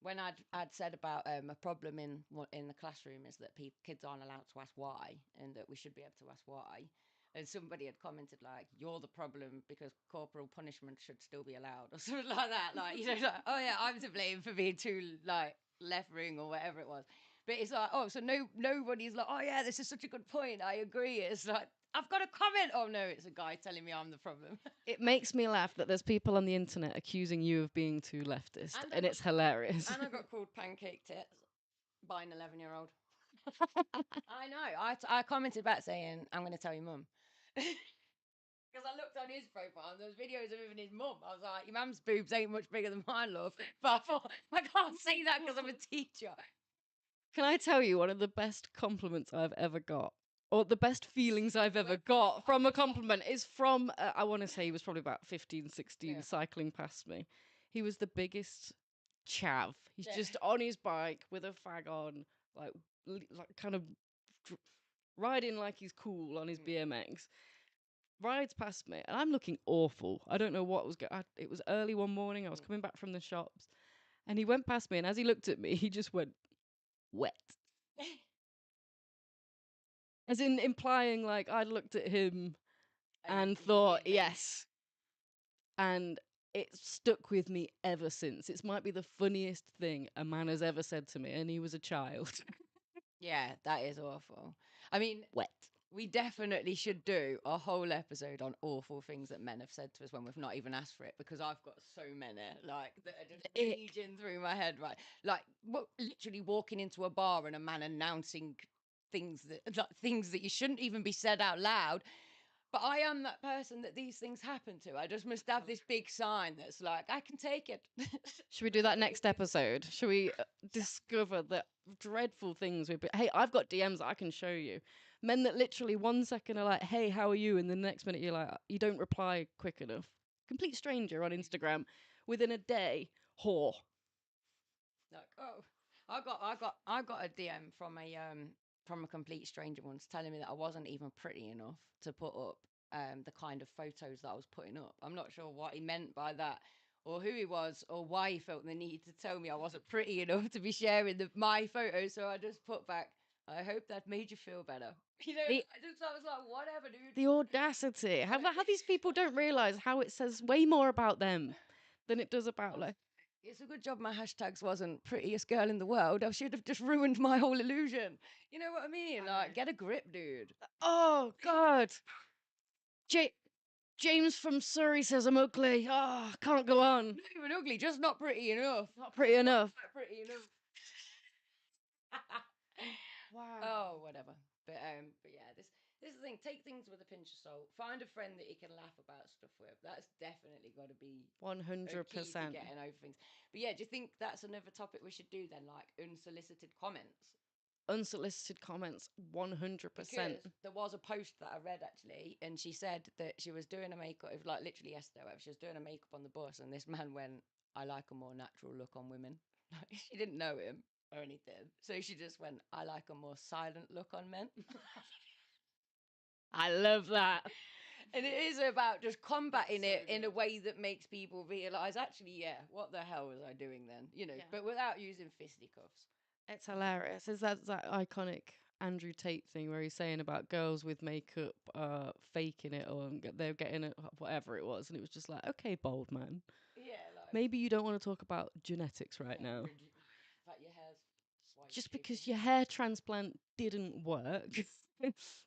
when I'd said about a problem in the classroom is that kids aren't allowed to ask why, and that we should be able to ask why. And somebody had commented like, "You're the problem because corporal punishment should still be allowed," or something like that. Like, you know, like, oh yeah, I'm to blame for being too like left wing or whatever it was. But it's like, oh, so nobody's like, oh yeah, this is such a good point. I agree. It's like, I've got a comment. Oh no, it's a guy telling me I'm the problem. It makes me laugh that there's people on the internet accusing you of being too leftist, and it's hilarious. And I got called pancake tits by an 11-year-old. I know. I commented back saying, I'm going to tell your mum. Because I looked on his profile and there was videos of him and his mum. I was like, your mum's boobs ain't much bigger than mine, love. But I thought, I can't say that because I'm a teacher. Can I tell you one of the best compliments I've ever got? Or the best feelings I've ever got from a compliment is from, I want to say he was probably about 15, 16, Yeah. cycling past me. He was the biggest chav. He's Yeah. just on his bike with a fag on, like kind of riding like he's cool on his BMX. Rides past me, and I'm looking awful. I don't know what was going. It was early one morning. I was coming back from the shops, and he went past me, and as he looked at me, he just went wet. As in implying like I'd looked at him and thought, yes. And it's stuck with me ever since. It might be the funniest thing a man has ever said to me, and he was a child. Yeah, that is awful. I mean, Wet. we definitely should do a whole episode on awful things that men have said to us when we've not even asked for it, because I've got so many like that are just raging through my head. Right, like literally walking into a bar and a man announcing things that you shouldn't even be said out loud. But I am that person that these things happen to. I just must have this big sign that's like, I can take it. Should we do that next episode? Should we discover the dreadful things we've been... Hey, I've got DMs that I can show you. Men that literally 1 second are like, hey, how are you? And the next minute you're like, you don't reply quick enough. Complete stranger on Instagram. Within a day, whore. Like, oh, I got a DM from a complete stranger once telling me that I wasn't even pretty enough to put up the kind of photos that I was putting up. I'm not sure what he meant by that, or who he was, or why he felt the need to tell me I wasn't pretty enough to be sharing my photos. So I just put back, I hope that made you feel better. You know, I was like, whatever, dude. The audacity. How these people don't realise how it says way more about them than it does about like... It's a good job my hashtags wasn't prettiest girl in the world. I should have just ruined my whole illusion. You know what I mean? Like, get a grip, dude. Oh, God. James from Surrey says I'm ugly. Oh, can't go on. Not even ugly, just not pretty enough. Not pretty enough. Not pretty enough. Wow. Oh, whatever. But yeah, this is the thing. Take things with a pinch of salt. Find a friend that you can laugh about stuff with. That's definitely got to be 100%. getting over things. But yeah, do you think that's another topic we should do then, like unsolicited comments? Unsolicited comments, 100%. Because there was a post that I read actually, and she said that she was doing a makeup, it was like literally yesterday, whatever, she was doing a makeup on the bus, and this man went, I like a more natural look on women. She didn't know him or anything, so she just went, I like a more silent look on men. I love that. And it is about just combating it in a way that makes people realise, actually, yeah, what the hell was I doing then? You know, but without using fisticuffs. It's hilarious. Is that iconic Andrew Tate thing where he's saying about girls with makeup faking it or they're getting it, whatever it was, and it was just like, okay, bold man, Yeah, like maybe you don't want to talk about genetics right now. Like your hair's white Just shape because and- your hair transplant didn't work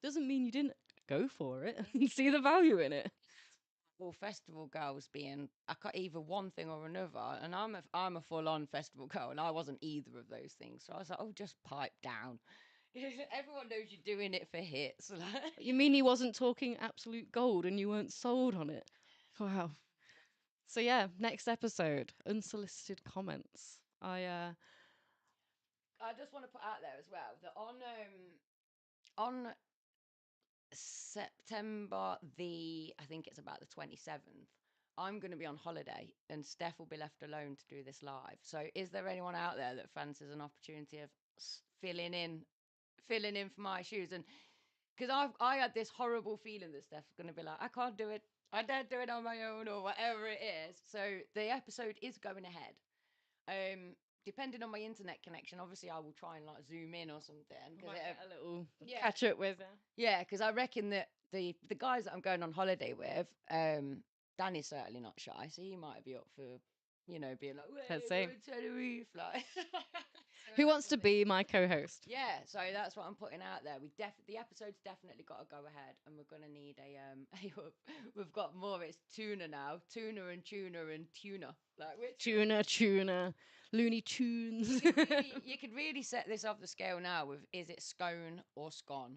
doesn't mean you didn't go for it and see the value in it. Well, festival girls being either one thing or another, and I'm a full on festival girl, and I wasn't either of those things. So I was like, oh, just pipe down. Everyone knows you're doing it for hits. Like. You mean he wasn't talking absolute gold and you weren't sold on it? Wow. So yeah, next episode, unsolicited comments. I just want to put out there as well that on September I think it's about the 27th, I'm going to be on holiday and Steph will be left alone to do this live. So is there anyone out there that fancies an opportunity of filling in for my shoes? And because I had this horrible feeling that Steph's going to be like, I can't do it. I don't do it on my own or whatever it is. So the episode is going ahead. Depending on my internet connection, obviously I will try and like zoom in or something. might get a little Yeah. catch up with. Yeah, because I reckon that the guys that I'm going on holiday with, Danny's certainly not shy, so he might be up for, being like, Let's "Hey, see. go to the roof," like. Who wants to be my co-host? Yeah, so that's what I'm putting out there. The episode's definitely got to go ahead, and we're gonna need we've got more. It's tuna now, tuna and tuna. Like which Tuna, Looney Tunes. you could really set this off the scale now with is it scone or scone?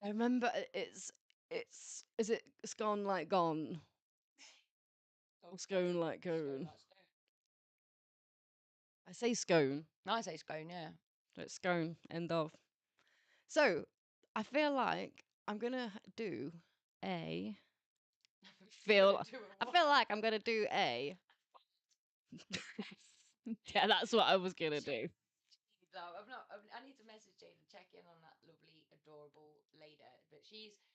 I remember it's is it scone like gone? Or scone like cone? I say scone. I say scone, yeah. So it's scone. End of. So I feel like I'm gonna do a. I feel like I'm gonna do a. Yeah, that's what I was gonna do. No, I need to message Jade and check in on that lovely, adorable lady. But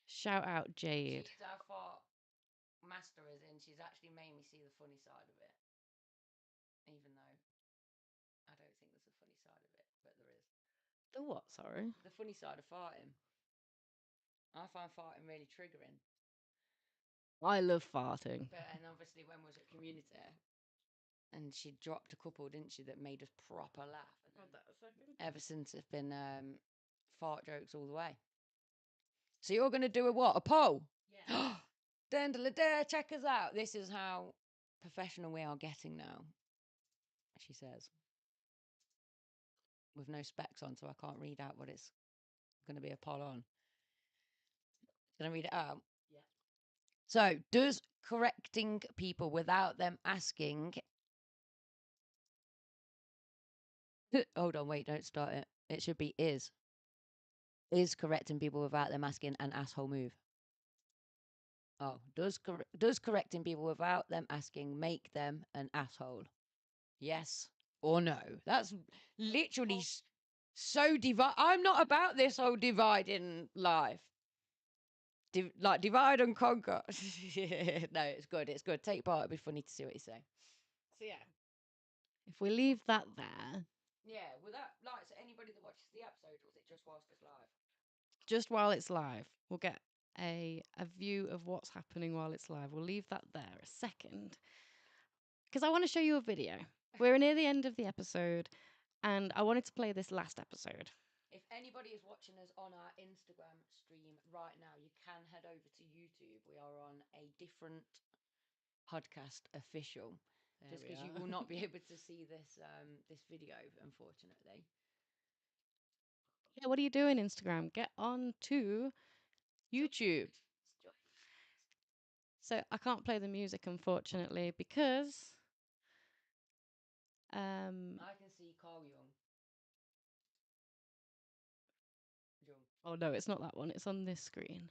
Shout out Jade. she's our far master, as in she's actually made me see the funny side of it. Even though I don't think there's a funny side of it, but there is. The what? Sorry. The funny side of farting. I find farting really triggering. I love farting. And obviously, when was at community, and she dropped a couple, didn't she, that made us proper laugh. And then ever since it's been fart jokes all the way. So you're going to do a what? A poll? Yeah. Check us out. This is how professional we are getting now, she says. With no specs on, so I can't read out what it's going to be a poll on. Can I read it out? Yeah. So, does correcting people without them asking... Hold on, wait, don't start it. It should be is. Is correcting people without them asking an asshole move? Oh, does correcting people without them asking make them an asshole? Yes or no? That's literally so divide. I'm not about this whole dividing life. Like divide and conquer. No, it's good. It's good. Take part. It'd be funny to see what you say. So yeah, if we leave that there, Yeah. Will that like so anybody that watches the episode, or was it just whilst it's live? just while it's live, we'll get a view of what's happening while it's live. We'll leave that there a second because I want to show you a video. We're near the end of the episode, and I wanted to play this last episode. If anybody is watching us on our Instagram stream right now, you can head over to YouTube. We are on a different podcast official, just because you will not be able to see this this video, unfortunately. Yeah, what are you doing, Instagram? Get on to YouTube. So I can't play the music, unfortunately, because I can see Carl Jung. oh no, it's not that one. It's on this screen.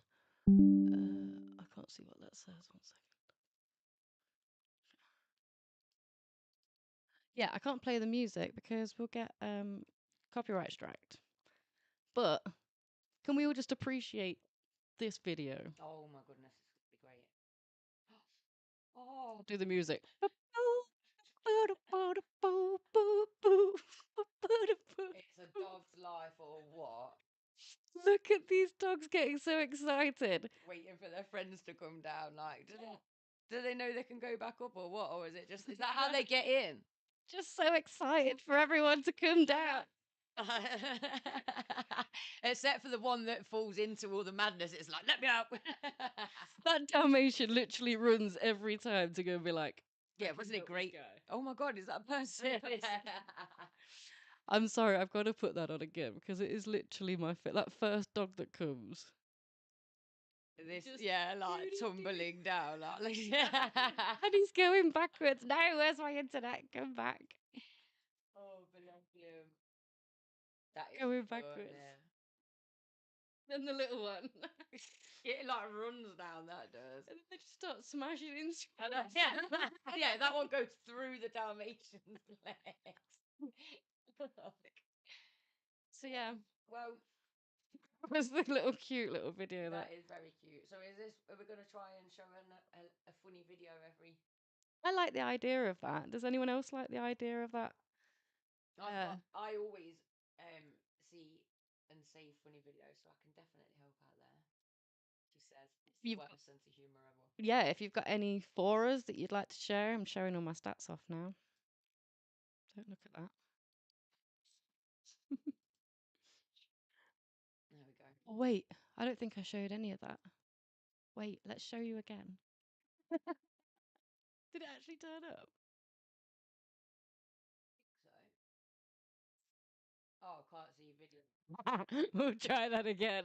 I can't see what that says. 1 second. Yeah, I can't play the music because we'll get copyright striked. But can we all just appreciate this video? Oh my goodness, it's gonna be great. Oh, Do the music. It's a dog's life or what? Look at these dogs getting so excited. Waiting for their friends to come down. Like, do they know they can go back up or what? Or is that how they get in? Just so excited for everyone to come down. Except for the one that falls into all the madness. It's like, let me out. That Dalmatian literally runs every time to go and be like, Yeah, wasn't it great? Oh my God, is that a person? I'm sorry, I've got to put that on again because it is literally my that first dog that comes. This, Just yeah, like doo-doo-doo. tumbling down. Like, And he's going backwards. No, where's my internet? Come back. oh, bless him. That is Going fun, backwards. yeah. Then the little one. It like runs down, that does. And then they just start smashing into I know, yeah. Yeah, that one goes through the Dalmatian's legs. So yeah, Well, that was the little cute little video that that is very cute. So are we going to try and show a funny video every... I like the idea of that. Does anyone else like the idea of that? I always see and save funny videos, so I can definitely help out there. She says, it's the You've worst sense of humour ever. Yeah, if you've got any for us that you'd like to share, I'm showing all my stats off now. Don't look at that. There we go. Oh, wait, I don't think I showed any of that. Wait, let's show you again. Did it actually turn up? So, oh, I can't see video. We'll try that again.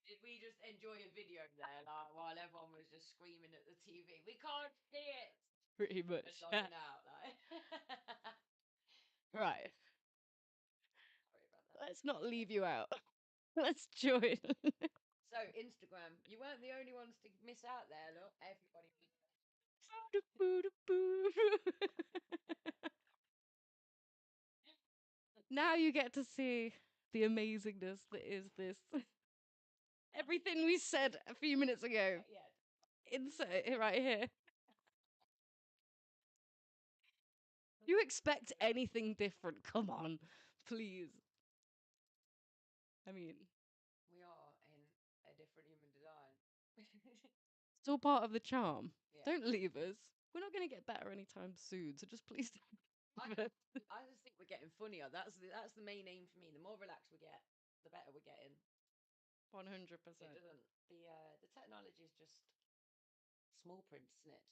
Did we just enjoy a video there, like while everyone was just screaming at the TV? We can't see it. Pretty And much. logging out, like. Right. Sorry about that. Let's not leave you out. Let's join. So Instagram, you weren't the only ones to miss out there. Look, everybody. Now you get to see the amazingness that is this. Everything we said a few minutes ago. Yeah. Insert it right here. You expect anything different? Come on, please. I mean, We are in a different human design. it's all part of the charm. Yeah. Don't leave us. We're not going to get better anytime soon, so just please don't leave us. I just think we're getting funnier. That's the main aim for me. The more relaxed we get, the better we're getting. 100%. It doesn't. The technology is just small print, isn't it?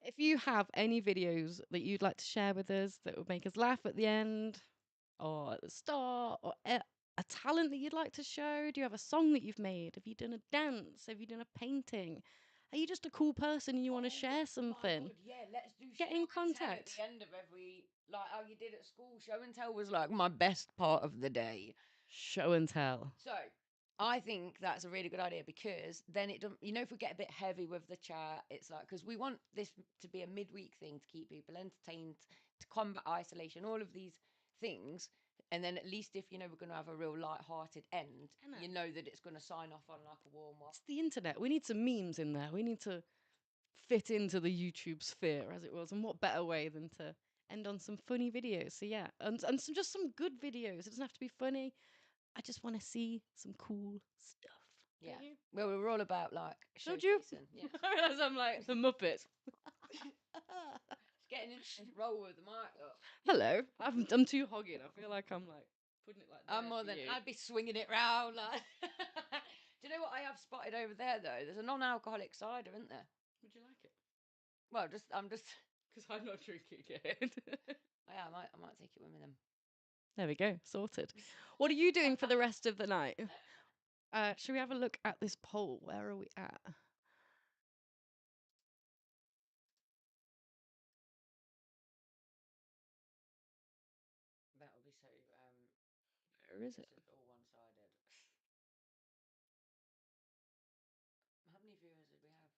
If you have any videos that you'd like to share with us that would make us laugh at the end or at the start, or a talent that you'd like to show, do you have a song that you've made? Have you done a dance? Have you done a painting? Are you just a cool person and you want to share something? My God, yeah, let's do Get show in and tell contact. at the end of every, like how you did at school. Show and tell was like my best part of the day. Show and tell. So I think that's a really good idea because then it doesn't, if we get a bit heavy with the chat, it's like, because we want this to be a midweek thing to keep people entertained, to combat isolation, all of these things. And then at least if, we're going to have a real light-hearted end, you know that it's going to sign off on like a warm one. It's the internet. We need some memes in there. We need to fit into the YouTube sphere as it was. And what better way than to end on some funny videos? So yeah, and just some good videos. It doesn't have to be funny. I just want to see some cool stuff. Yeah. Well, we're all about like Don't you? showcasing. Yeah. I realize I'm like the Muppet. Getting into the role with the mic up. Hello. I'm too hogging. I feel like I'm like putting it like that. I'm more than I'd be swinging it round like. Do you know what I have spotted over there though? There's a non-alcoholic cider, isn't there? Would you like it? Well, I'm just because I'm not drinking it. Yeah, I might take it with me then. There we go. Sorted. What are you doing for the rest of the night? Should we have a look at this poll? Where are we at? That'll be so. Where is it? It's all one-sided. How many viewers did we have?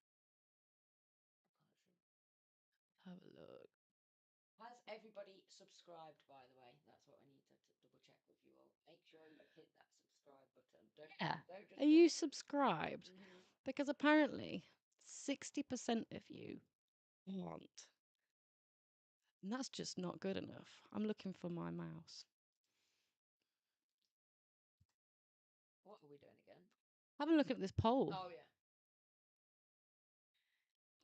Have a look. Has everybody subscribed, by the way? That's what I need to double check with you all. Make sure you hit that subscribe button. Don't just Are you subscribed? Mhm. Because apparently 60% of you aren't. And that's just not good enough. I'm looking for my mouse. What are we doing again? Have a look at this poll. Oh yeah.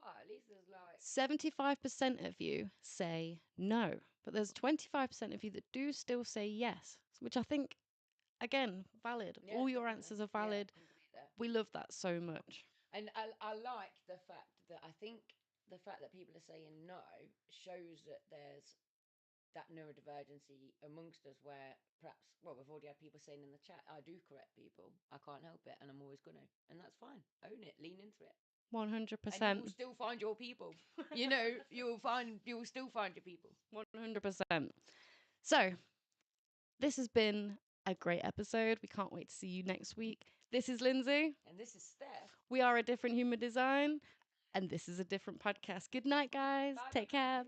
Oh, at least there's like 75% of you say no, but there's 25% of you that do still say yes, which I think, again, valid. yeah, All your definitely. answers are Yeah, valid. complete there. We love that so much. And I like the fact that I think the fact that people are saying no shows that there's that neurodivergency amongst us where perhaps, well, we've already had people saying in the chat, I do correct people. I can't help it and I'm always going to. And that's fine. Own it. Lean into it. 100%. And you will still find your people. You know, you will still find your people. 100%. So, this has been a great episode. We can't wait to see you next week. This is Lindsay. And this is Steph. We are a different human design. And this is a different podcast. Good night, guys. Bye, Take bye, bye. care.